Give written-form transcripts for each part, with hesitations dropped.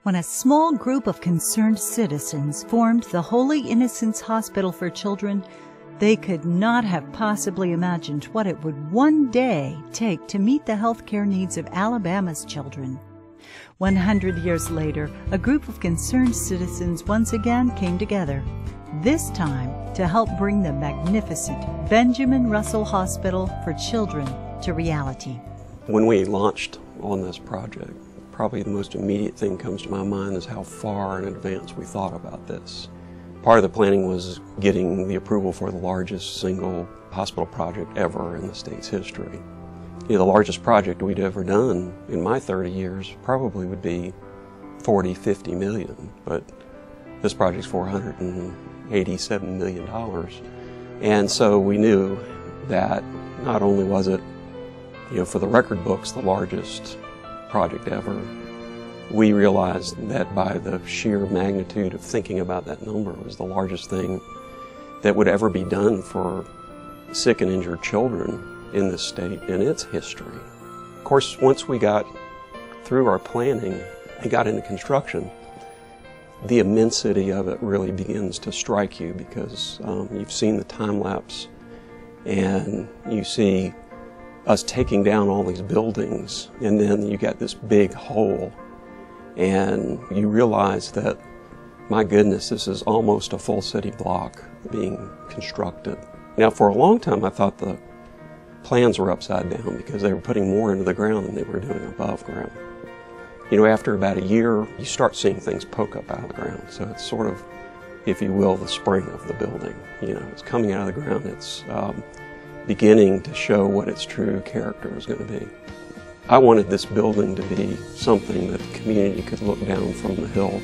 when a small group of concerned citizens formed the Holy Innocents Hospital for Children, they could not have possibly imagined what it would one day take to meet the healthcare needs of Alabama's children. 100 years later, a group of concerned citizens once again came together, this time to help bring the magnificent Benjamin Russell Hospital for Children to reality. When we launched on this project, probably the most immediate thing that comes to my mind is how far in advance we thought about this. Part of the planning was getting the approval for the largest single hospital project ever in the state's history. You know, the largest project we'd ever done in my 30 years probably would be 40, 50 million, but this project's $487 million. And so we knew that not only was it, for the record books, the largest project ever, we realized that by the sheer magnitude of thinking about that number, it was the largest thing that would ever be done for sick and injured children in this state in its history. Of course, once we got through our planning and got into construction, the immensity of it really begins to strike you because you've seen the time lapse and you see us taking down all these buildings, and then you get this big hole, and you realize that, my goodness, this is almost a full city block being constructed. Now, for a long time, I thought the plans were upside down because they were putting more into the ground than they were doing above ground. After about a year, you start seeing things poke up out of the ground. So it's sort of, if you will, the spring of the building. It's coming out of the ground. It's beginning to show what its true character is going to be. I wanted this building to be something that the community could look down from the hill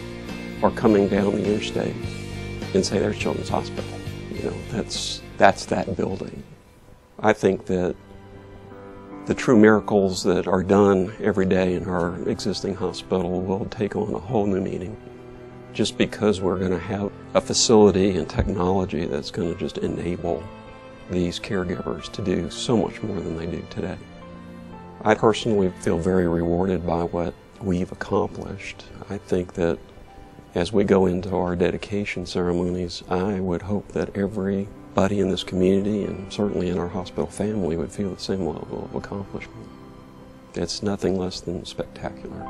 or coming down the interstate and say, there's Children's Hospital. That's that building. I think that the true miracles that are done every day in our existing hospital will take on a whole new meaning just because we're going to have a facility and technology that's going to just enable these caregivers to do so much more than they do today. I personally feel very rewarded by what we've accomplished. I think that as we go into our dedication ceremonies, I would hope that everybody in this community and certainly in our hospital family would feel the same level of accomplishment. It's nothing less than spectacular.